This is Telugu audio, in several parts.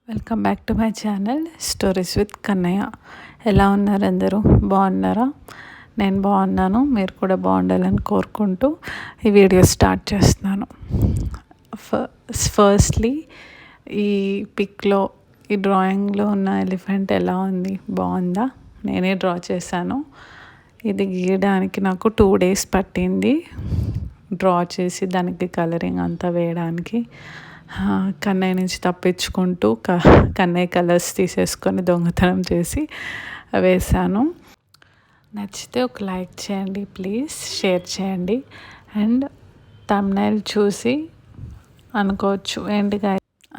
Welcome back to my channel stories with Kannayya. ఎలా ఉన్నారు అందరూ? బాగున్నారా? నేను బాగున్నాను. మీరు కూడా బాగుండాలని కోరుకుంటూ ఈ వీడియో స్టార్ట్ చేస్తున్నాను. ఫస్ట్లీ ఈ పిక్లో ఈ డ్రాయింగ్లో ఉన్న ఎలిఫెంట్ ఎలా ఉంది? బాగుందా? నేనే డ్రా చేశాను. ఇది గీయడానికి నాకు 2 days పట్టింది. డ్రా చేసి దానికి కలరింగ్ అంతా వేయడానికి. కన్నయ్య నుంచి తప్పించుకుంటూ కన్నయ్య కలర్స్ తీసేసుకొని దొంగతనం చేసి వేశాను. నచ్చితే ఒక లైక్ చేయండి ప్లీజ్, షేర్ చేయండి. అండ్ థంబ్నెయిల్ చూసి అనుకోవచ్చు, ఏంటి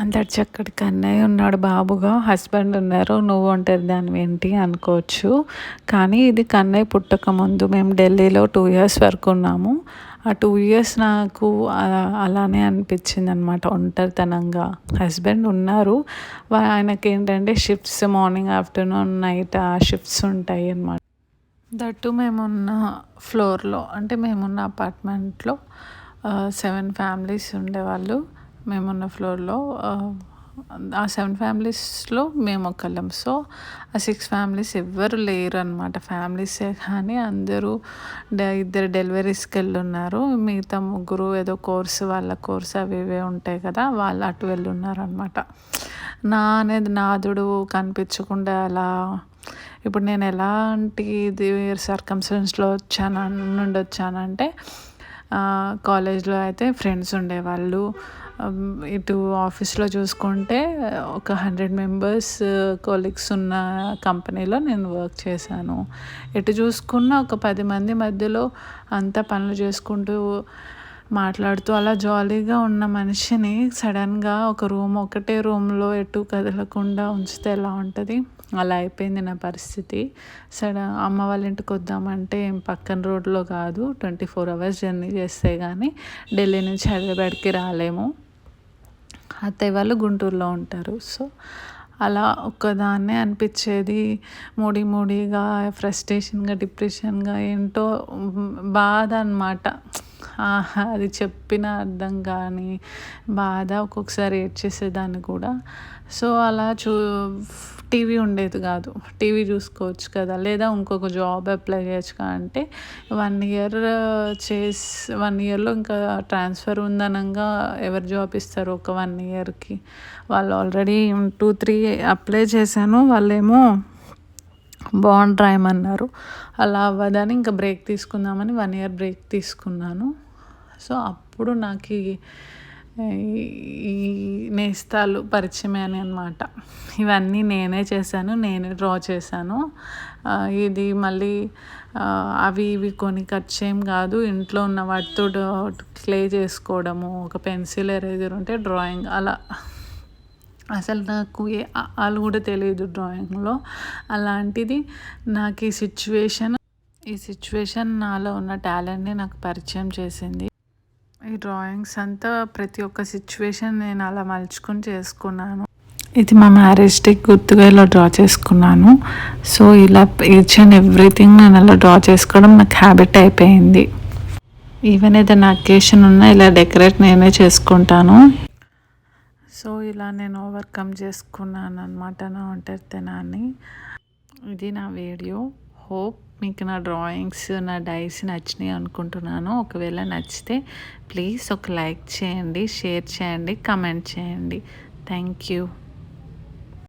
అంత చక్కటి కన్నయ్య ఉన్నాడు, బాబుగా హస్బెండ్ ఉన్నారు, నువ్వు ఒంటరి దానివి ఏంటి అనుకోవచ్చు. కానీ ఇది కన్నయ్య పుట్టక ముందు మేము ఢిల్లీలో 2 years వరకు ఉన్నాము. ఆ 2 years నాకు అలానే అనిపించింది అనమాట, ఒంటరితనంగా. హస్బెండ్ ఉన్నారు, ఆయనకి ఏంటంటే షిఫ్ట్స్ మార్నింగ్ ఆఫ్టర్నూన్ నైట్ ఆ షిఫ్ట్స్ ఉంటాయి అన్నమాట. దట్టు మేమున్న ఫ్లోర్లో, అంటే మేమున్న అపార్ట్మెంట్లో 7 families ఉండేవాళ్ళు. మేమున్న ఫ్లోర్లో ఆ 7 familiesలో మేము ఒకళ్ళం. సో ఆ 6 families ఎవ్వరు లేరు అనమాట, ఫ్యామిలీసే. కానీ అందరూ 2 డెలివరీస్కి వెళ్ళున్నారు. మిగతా 3 ఏదో వాళ్ళ కోర్స్ అవి ఇవే ఉంటాయి కదా, వాళ్ళు అటు వెళ్ళున్నారు అనమాట. అనేది నాదుడు కనిపించకుండా అలా. ఇప్పుడు నేను ఎలాంటి సర్కమ్స్టెన్స్లో వచ్చానంటే కాలేజ్లో అయితే ఫ్రెండ్స్ ఉండేవాళ్ళు. ఇటు ఆఫీస్లో చూసుకుంటే ఒక 100 members కొలీగ్స్ ఉన్న కంపెనీలో నేను వర్క్ చేశాను. ఎటు చూసుకున్న ఒక 10 మంది మధ్యలో అంతా పనులు చేసుకుంటూ మాట్లాడుతూ అలా జాలీగా ఉన్న మనిషిని సడన్గా ఒకటే రూమ్లో ఎటు కదలకుండా ఉంచితే ఎలా ఉంటుంది? అలా అయిపోయింది నా పరిస్థితి. అమ్మ వాళ్ళ ఇంటికి వద్దామంటే పక్కన రోడ్లో కాదు, 24 hours జర్నీ చేస్తే కానీ ఢిల్లీ నుంచి హైదరాబాద్కి రాలేము. అత్తయ్య వాళ్ళు గుంటూరులో ఉంటారు. సో అలా ఒక్కదాన్నే అనిపించేది, మూడీగా, ఫ్రస్ట్రేషన్గా, డిప్రెషన్గా, ఏంటో బాధ అన్నమాట. అది చెప్పిన అర్థం కానీ బాధ. ఒక్కొక్కసారి ఏడ్చేసేదాన్ని కూడా. సో అలా టీవీ ఉండేది కాదు, టీవీ చూసుకోవచ్చు కదా, లేదా ఇంకొక జాబ్ అప్లై చేయొచ్చు కదా అంటే 1 year 1 yearలో ఇంకా ట్రాన్స్ఫర్ ఉందనంగా ఎవరు జాబ్ ఇస్తారు ఒక 1 yearకి? వాళ్ళు ఆల్రెడీ 2-3 అప్లై చేశాను, వాళ్ళేమో బాండ్ రాయమన్నారు. అలా అవ్వదని ఇంకా బ్రేక్ తీసుకుందామని 1 year బ్రేక్ తీసుకున్నాను. సో అప్పుడు నాకు ఈ నేస్తాలు పరిచయమే అనమాట. ఇవన్నీ నేనే చేశాను, నేనే డ్రా చేశాను. ఇది మళ్ళీ అవి ఇవి కొని ఖర్చు ఏం కాదు, ఇంట్లో ఉన్న వాటితో క్లే చేసుకోవడము, ఒక పెన్సిల్ ఎరేజర్ ఉంటే డ్రాయింగ్ అలా. అసలు నాకు వాళ్ళు కూడా తెలియదు డ్రాయింగ్లో. అలాంటిది నాకు ఈ సిచ్యువేషన్ నాలో ఉన్న టాలెంట్ని నాకు పరిచయం చేసింది. ఈ డ్రాయింగ్స్ అంతా ప్రతి ఒక్క సిచ్యువేషన్ నేను అలా మలుచుకొని చేసుకున్నాను. ఇది మా మ్యారేజ్ డేకి గుర్తుగా ఇలా డ్రా చేసుకున్నాను. సో ఇలా ఈచ్ అండ్ ఎవ్రీథింగ్ నేను అలా డ్రా చేసుకోవడం నాకు హ్యాబిట్ అయిపోయింది. ఈవెన్ ఏదైనా అకేషన్ ఉన్నా ఇలా డెకరేట్ నేనే చేసుకుంటాను. సో ఇలా నేను ఓవర్కమ్ చేసుకున్నాను అనమాట నా ఒంటరితనాన్ని. ఇది నా వీడియో. హోప్ మీకు నా డ్రాయింగ్స్, నా డైస్ నచ్చినాయి అనుకుంటున్నాను. ఒకవేళ నచ్చితే ప్లీజ్ ఒక లైక్ చేయండి, షేర్ చేయండి, కమెంట్ చేయండి. Thank you.